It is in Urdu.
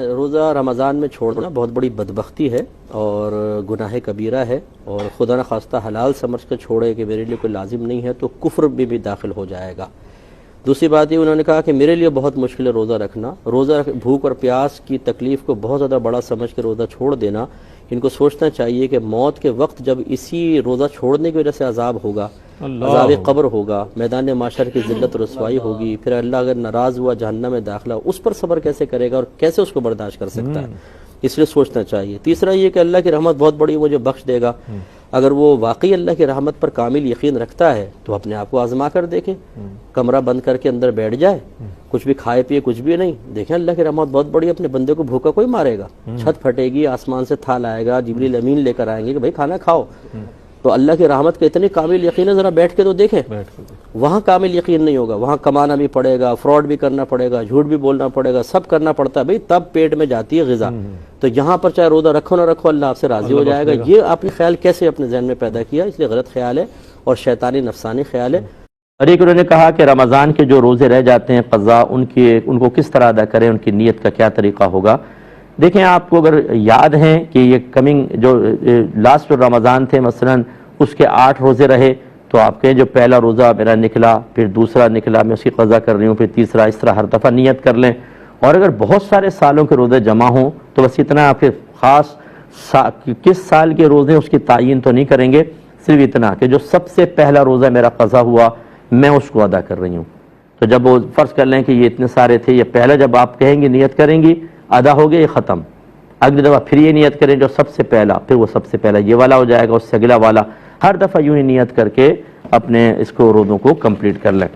روزہ رمضان میں چھوڑنا بہت بڑی بدبختی ہے اور گناہ کبیرہ ہے، اور خدا نخواستہ حلال سمجھ کر چھوڑے کہ میرے لیے کوئی لازم نہیں ہے تو کفر میں بھی داخل ہو جائے گا۔ دوسری بات یہ انہوں نے کہا کہ میرے لیے بہت مشکل ہے روزہ رکھنا، بھوک اور پیاس کی تکلیف کو بہت زیادہ بڑا سمجھ کے روزہ چھوڑ دینا۔ ان کو سوچنا چاہیے کہ موت کے وقت جب اسی روزہ چھوڑنے کی وجہ سے عذاب ہوگا، عذاب قبر ہوگا، میدان محشر کی ذلت و رسوائی ہوگی، پھر اللہ اگر ناراض ہوا جہنم میں داخلہ، اس پر صبر کیسے کرے گا اور کیسے اس کو برداشت کر سکتا ہے؟ اس لیے سوچنا چاہیے۔ تیسرا یہ کہ اللہ کی رحمت بہت بڑی مجھے بخش دے گا۔ اگر وہ واقعی اللہ کی رحمت پر کامل یقین رکھتا ہے تو اپنے آپ کو آزما کر دیکھیں، کمرہ بند کر کے اندر بیٹھ جائے، کچھ بھی کھائے پیے، کچھ بھی نہیں، دیکھیں اللہ کی رحمت بہت بڑی، اپنے بندے کو بھوکا کوئی مارے گا، چھت پھٹے گی، آسمان سے تھال آئے گا، جبریل امین لے کر آئیں گے کہ بھائی کھانا کھاؤ۔ تو اللہ کی رحمت کا اتنی کامل یقین ہے، ذرا بیٹھ کے تو دیکھیں۔ وہاں کامل یقین نہیں ہوگا، وہاں کمانا بھی پڑے گا، فراڈ بھی کرنا پڑے گا، جھوٹ بھی بولنا پڑے گا، سب کرنا پڑتا ہے بھائی، تب پیٹ میں جاتی ہے غذا۔ تو یہاں پر چاہے روزہ رکھو نہ رکھو اللہ آپ سے راضی ہو جائے گا۔ یہ آپ نے خیال کیسے اپنے ذہن میں پیدا کیا؟ اس لیے غلط خیال ہے اور شیطانی نفسانی خیال ہے۔ اور ایک انہوں نے کہا کہ رمضان کے جو روزے رہ جاتے ہیں قضا، ان کو کس طرح ادا کریں، ان کی نیت کا کیا طریقہ ہوگا؟ دیکھیں، آپ کو اگر یاد ہیں کہ یہ کمنگ جو لاسٹ رمضان تھے مثلاً اس کے 8 روزے رہے، تو آپ کے جو پہلا روزہ میرا نکلا، پھر دوسرا نکلا، میں اس کی قضا کر رہی ہوں، پھر تیسرا، اس طرح ہر دفعہ نیت کر لیں۔ اور اگر بہت سارے سالوں کے روزے جمع ہوں تو بس اتنا، آپ کے خاص کس سال کے روزے اس کی تعین تو نہیں کریں گے، صرف اتنا کہ جو سب سے پہلا روزہ میرا قضا ہوا میں اس کو ادا کر رہی ہوں۔ تو جب وہ فرض کر لیں کہ یہ اتنے سارے تھے، یہ پہلا جب آپ کہیں گے نیت کریں گی ادا ہو گیا، یہ ختم۔ اگلی دفعہ پھر یہ نیت کریں جو سب سے پہلا، پھر وہ سب سے پہلا یہ والا ہو جائے گا، اس سے اگلا والا، ہر دفعہ یوں ہی نیت کر کے اپنے اس کو روزوں کو کمپلیٹ کر لیں۔